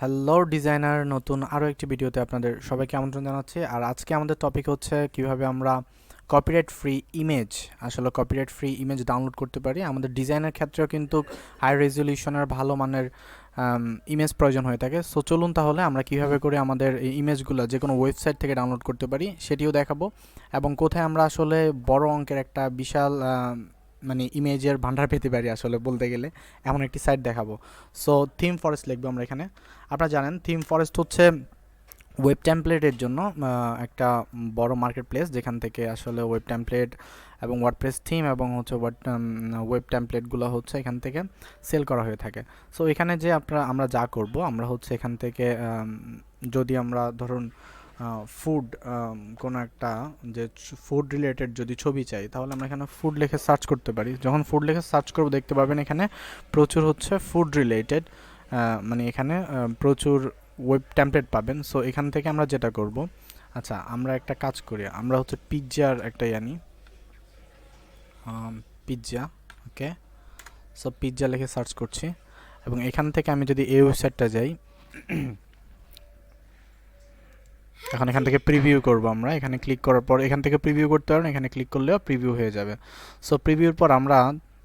Hello designer, নতুন আরও একটি ভিডিওতে আপনাদের সবাইকে আমন্ত্রণ জানাচ্ছি। আর আজকে আমাদের টপিক হচ্ছে কিভাবে আমরা কপিরাইট ফ্রি ইমেজ ডাউনলোড করতে পারি। আমাদের ডিজাইনের ক্ষেত্রেও কিন্তু হাই রেজলিউশনের ভালো মানের ইমেজ প্রয়োজন হয়ে থাকে। সো চলুন তাহলে আমরা কিভাবে করে আমাদের এই ইমেজগুলো যে কোনো ওয়েবসাইট থেকে ডাউনলোড করতে পারি সেটিও দেখাবো, এবং কোথায় আমরা আসলে বড় অঙ্কের একটা বিশাল মানে ইমেজের ভান্ডার পেতে পারি আসলে বলতে গেলে এমন একটি সাইট দেখাবো। সো থিম ফরেস্ট লিখবো আমরা এখানে। আপনারা জানেন থিম ফরেস্ট হচ্ছে ওয়েব টেমপ্লেটের জন্য একটা বড় মার্কেট প্লেস, যেখান থেকে আসলে ওয়েব টেমপ্লেট এবং ওয়ার্ডপ্রেস থিম এবং হচ্ছে ওয়েব টেমপ্লেটগুলো হচ্ছে এখান থেকে সেল করা হয়ে থাকে। সো এখানে যে আমরা যা করব, আমরা হচ্ছে এখান থেকে যদি আমরা ধরুন ফুড, কোনো একটা যে ফুড রিলেটেড যদি ছবি চাই, তাহলে আমরা এখানে ফুড লিখে সার্চ করতে পারি। যখন ফুড লিখে সার্চ করব দেখতে পাবেন এখানে প্রচুর হচ্ছে ফুড রিলেটেড, মানে এখানে প্রচুর ওয়েব টেমপ্লেট পাবেন। সো এখান থেকে আমরা যেটা করব, আচ্ছা আমরা একটা কাজ করি, আমরা হচ্ছে পিৎজার একটা আনি, পিৎজা। ওকে, সো পিৎজা লিখে সার্চ করছি, এবং এখান থেকে আমি যদি এই ওয়েবসাইটটা যাই, এখন এখান থেকে প্রিভিউ করব। আমরা এখানে ক্লিক করার পর এখান থেকে প্রিভিউ করতে পারেন, এখানে ক্লিক করলেও প্রিভিউ হয়ে যাবে। সো প্রিভিউর পর আমরা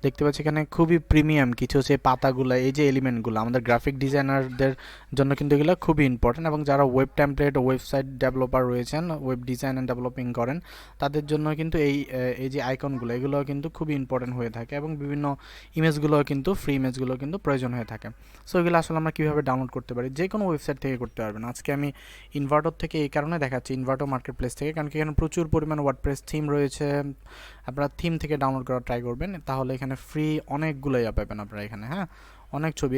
দেখতে পাচ্ছি এখানে খুবই প্রিমিয়াম কিছু হচ্ছে পাতাগুলো, এই যে এলিমেন্টগুলো আমাদের গ্রাফিক ডিজাইনারদের জন্য কিন্তু এগুলো খুবই ইম্পর্টেন্ট, এবং যারা ওয়েব টেমপ্লেট ও ওয়েবসাইট ডেভেলপার রয়েছেন, ওয়েব ডিজাইন অ্যান্ড ডেভেলপিং করেন, তাদের জন্য কিন্তু এই যে আইকনগুলো এগুলো কিন্তু খুবই ইম্পর্টেন্ট হয়ে থাকে, এবং বিভিন্ন ইমেজগুলো কিন্তু ফ্রি ইমেজগুলো কিন্তু প্রয়োজন হয়ে থাকে। সো এগুলো আসলে আমরা কীভাবে ডাউনলোড করতে পারি, যে কোনো ওয়েবসাইট থেকে করতে পারবেন। আজকে আমি ইনভার্টর থেকে এই কারণে দেখাচ্ছি, ইনভার্টর মার্কেট প্লেস থেকে, কারণ কি এখানে প্রচুর পরিমাণ ওয়ার্ডপ্রেস থিম রয়েছে। আপনারা থিম থেকে ডাউনলোড করার ট্রাই করবেন, তাহলে এখানে ফ্রি অনেকগুলোই পাবেন আপনারা এখানে। হ্যাঁ, অনেক ছবি,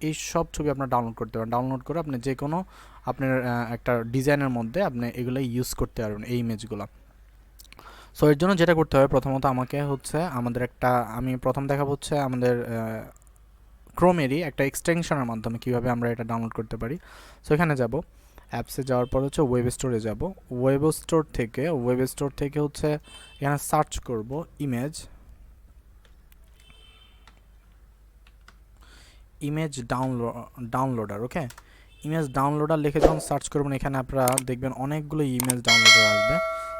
এই সব ছবি আপনারা ডাউনলোড করতে পারেন। ডাউনলোড করে আপনি যে কোনো আপনার একটা ডিজাইনের মধ্যে আপনি এগুলো ইউজ করতে পারবেন, এই ইমেজগুলো। সো এর জন্য যেটা করতে হবে, প্রথমত আমাকে হচ্ছে আমি প্রথম দেখাবো হচ্ছে আমাদের ক্রোমেরই একটা এক্সটেনশনের মাধ্যমে কীভাবে আমরা এটা ডাউনলোড করতে পারি। সো এখানে যাব, অ্যাপসে যাওয়ার পর হচ্ছে ওয়েব স্টোরে যাব। ওয়েব স্টোর থেকে হচ্ছে এখানে সার্চ করব ইমেজ ডাউনলোডার। ওকে, ইমেজ ডাউনলোডার লিখে যখন সার্চ করবেন, এখানে আপনারা দেখবেন অনেকগুলো ইমেজ ডাউনলোডার আসবে।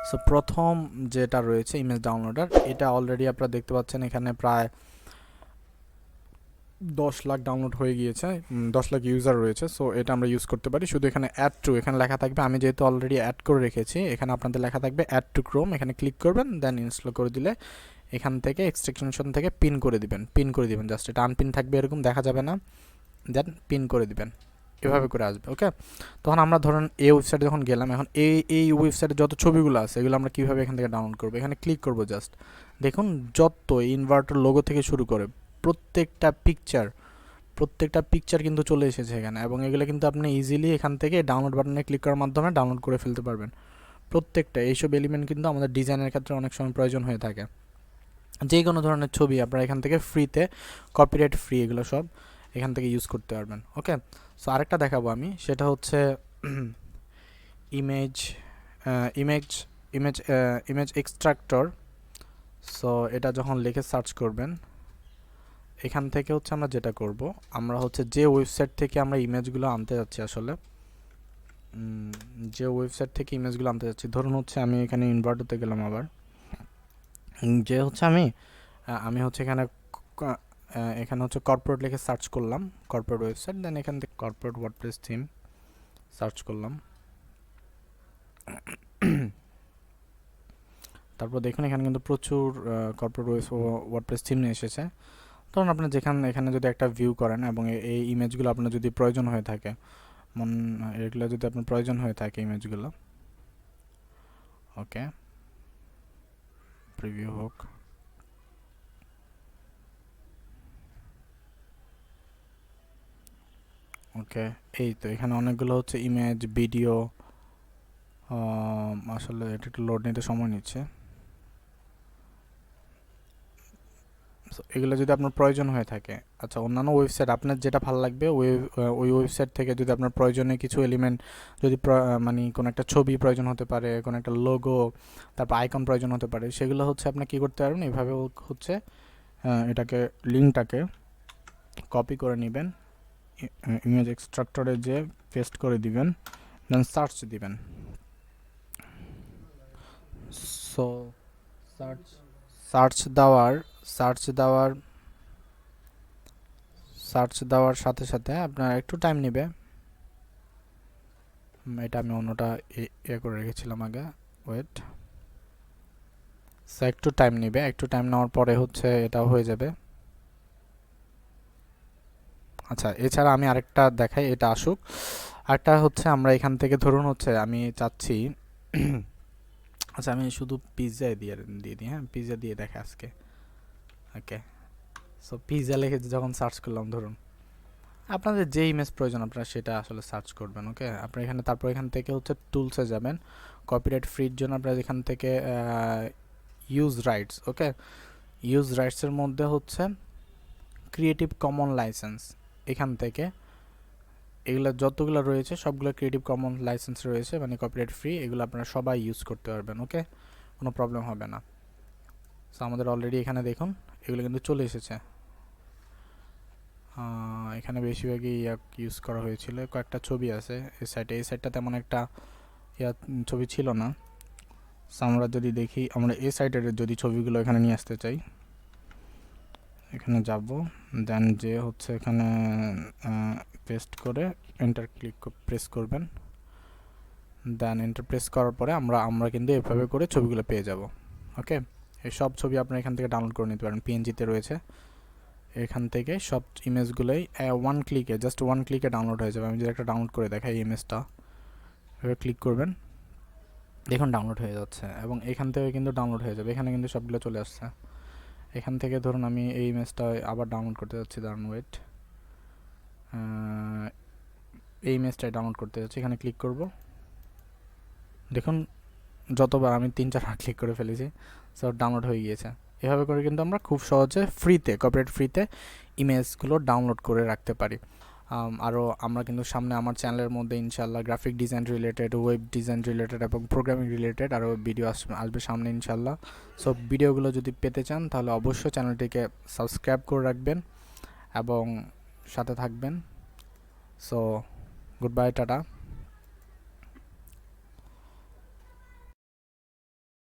সো প্রথম যেটা রয়েছে ইমেজ ডাউনলোডার, এটা অলরেডি আপনারা দেখতে পাচ্ছেন এখানে প্রায় 10 লাখ ডাউনলোড হয়ে গিয়েছে, 10 লাখ ইউজার রয়েছে। সো এটা আমরা ইউজ করতে পারি। শুধু এখানে অ্যাড টু এখানে লেখা থাকবে, আমি যেহেতু অলরেডি অ্যাড করে রেখেছি, এখানে আপনাদের লেখা থাকবে অ্যাড টু ক্রোম, এখানে ক্লিক করবেন, দেন ইনস্টল করে দিলে এখান থেকে এক্সটেনশন থেকে পিন করে দিবেন। জাস্ট এটা আনপিন থাকবে, এরকম দেখা যাবে না, দেন পিন করে দিবেন, এভাবে করে আসবে। ওকে, তখন আমরা ধরেন এই ওয়েবসাইটে যখন গেলাম, এখন এই ওয়েবসাইটে যত ছবিগুলো আছে এগুলো আমরা কীভাবে এখান থেকে ডাউনলোড করবো, এখানে ক্লিক করবো। জাস্ট দেখুন, যত ইনভার্টার লোগো থেকে শুরু করে প্রত্যেকটা পিকচার কিন্তু চলে এসেছে এখানে, এবং এগুলো কিন্তু আপনি ইজিলি এখান থেকে ডাউনলোড বাটনে ক্লিক করার মাধ্যমে ডাউনলোড করে ফেলতে পারবেন। প্রত্যেকটা এইসব এলিমেন্ট কিন্তু আমাদের ডিজাইনের ক্ষেত্রে অনেক সময় প্রয়োজন হয়ে থাকে। যে কোনো ধরনের ছবি আপনারা এখান থেকে ফ্রিতে, কপিরাইট ফ্রি, এগুলো সব এখান থেকে ইউজ করতে পারবেন। ওকে, সো আরেকটা দেখাবো আমি, সেটা হচ্ছে image image image image extractor. So এটা যখন লিখে সার্চ করবেন, এখান থেকে হচ্ছে আমরা যেটা করব, আমরা হচ্ছে যে ওয়েবসাইট থেকে আমরা ইমেজগুলো আনতে যাচ্ছি, আসলে যে ওয়েবসাইট থেকে ইমেজগুলো আনতে যাচ্ছি, ধরুন হচ্ছে আমি এখানে ইনভার্টরতে গেলাম, আবার যে হচ্ছে আমি হচ্ছে এখানে হচ্ছে কর্পোরেট লিখে সার্চ করলাম, কর্পোরেট ওয়েবসাইট, দেন এখান থেকে কর্পোরেট ওয়ার্ডপ্রেস থিম সার্চ করলাম। তারপর দেখুন এখানে কিন্তু প্রচুর কর্পোরেট ওয়ার্ডপ্রেস থিম নিয়ে এসেছে। ধরুন আপনার এখানে যদি একটা ভিউ করেন, এবং এই ইমেজগুলো আপনার যদি প্রয়োজন হয়ে থাকে, এগুলো যদি আপনার প্রয়োজন হয়ে থাকে ইমেজগুলো, ওকে, প্রিভিউ হোক। ওকে, এই তো এখানে অনেকগুলো হচ্ছে ইমেজ, ভিডিও, আসলে এটা একটু লোড নিতে সময় নিচ্ছে। এগুলো যদি আপনার প্রয়োজন হয়ে থাকে, আচ্ছা অন্যান্য ওয়েবসাইট আপনার যেটা ভালো লাগবে, ওই ওয়েবসাইট থেকে যদি আপনার প্রয়োজনে কিছু এলিমেন্ট, যদি মানে কোনো একটা ছবি প্রয়োজন হতে পারে, কোনো একটা লোগো, তারপর আইকন প্রয়োজন হতে পারে, সেগুলো হচ্ছে আপনি কী করতে পারবেন, এভাবে হচ্ছে লিঙ্কটাকে কপি করে নেবেন, ইমেজ এক্সট্রাক্টরে যে পেস্ট করে দিবেন, দেন সার্চ দিবেন। সো সার্চ সার্চ দেওয়ার সার্চ দেওয়ার সার্চ দেওয়ার সাথে সাথে আপনার একটু টাইম নেবে। এটা আমি অন্যটা করে রেখেছিলাম আগে, ওয়েট। সো একটু টাইম নেবে, একটু টাইম নেওয়ার পরে হচ্ছে এটাও হয়ে যাবে। আচ্ছা, এছাড়া আমি আরেকটা দেখাই, এটা আসুক। আরেকটা হচ্ছে আমরা এখান থেকে ধরুন হচ্ছে আমি চাচ্ছি আচ্ছা আমি শুধু পিৎজা দিয়ে দিই, হ্যাঁ পিৎজা দিয়ে দেখে আজকে। ওকে, সো পিৎজা লিখে যখন সার্চ করলাম, ধরুন আপনাদের যে ইমেজ প্রয়োজন আপনারা সেটা আসলে সার্চ করবেন। ওকে, আপনারা এখানে তারপর এখান থেকে হচ্ছে টুলসে যাবেন, কপিরাইট ফ্রির জন্য আপনারা এখান থেকে ইউজ রাইটস। ওকে, ইউজ রাইটসের মধ্যে হচ্ছে ক্রিয়েটিভ কমন লাইসেন্স, এখান থেকে এগুলো যতগুলো রয়েছে সবগুলো ক্রিয়েটিভ কমন লাইসেন্স রয়েছে, মানে কপিরাইট ফ্রি, এগুলো আপনারা সবাই ইউজ করতে পারবেন। ওকে, কোনো প্রবলেম হবে না। সো আমাদের অলরেডি এখানে দেখুন এগুলো কিন্তু চলে এসেছে। এখানে বেশিরভাগই ইউজ করা হয়েছিল, কয়েকটা ছবি আছে এই সাইডটা তেমন একটা ছবি ছিল না। সো আমরা যদি দেখি, আমরা এই সাইডের যদি ছবিগুলো এখানে নিয়ে আসতে চাই, এখানে যাব, দেন যে হচ্ছে এখানে পেস্ট করে এন্টার প্রেস করবেন, দেন এন্টার প্রেস করার পরে আমরা কিন্তু এভাবে করে ছবিগুলো পেয়ে যাব। ওকে, এই সব ছবি আপনারা এখান থেকে ডাউনলোড করে নিতে পারেন, পিএনজিতে রয়েছে। এখান থেকে সব ইমেজগুলোই জাস্ট ওয়ান ক্লিকে ডাউনলোড হয়ে যাবে। আমি যদি একটা ডাউনলোড করে দেখাই এই ইমেজটা, এভাবে ক্লিক করবেন, দেখুন ডাউনলোড হয়ে যাচ্ছে, এবং এখান থেকে কিন্তু ডাউনলোড হয়ে যাবে। এখানে কিন্তু সবগুলো চলে আসছে। এখান থেকে ধরুন আমি এই ইমেজটা আবার ডাউনলোড করতে যাচ্ছি, দাঁড়ান ওয়েট, এই ইমেজটাই ডাউনলোড করতে যাচ্ছি, এখানে ক্লিক করব। দেখুন যতবার আমি 3-4বার ক্লিক করে ফেলেছি, সো ডাউনলোড হয়ে গিয়েছে। এভাবে করে কিন্তু আমরা খুব সহজে ফ্রিতে, কপিরাইট ফ্রিতে ইমেজগুলো ডাউনলোড করে রাখতে পারি। আরও আমরা কিন্তু সামনে আমার চ্যানেলের মধ্যে ইনশাল্লাহ graphic design related, web design related এবং প্রোগ্রামিং রিলেটেড আরও ভিডিও আসবে সামনে ইনশাল্লাহ। সো ভিডিওগুলো যদি পেতে চান তাহলে অবশ্যই চ্যানেলটিকে সাবস্ক্রাইব করে রাখবেন এবং সাথে থাকবেন। So good bye, tata.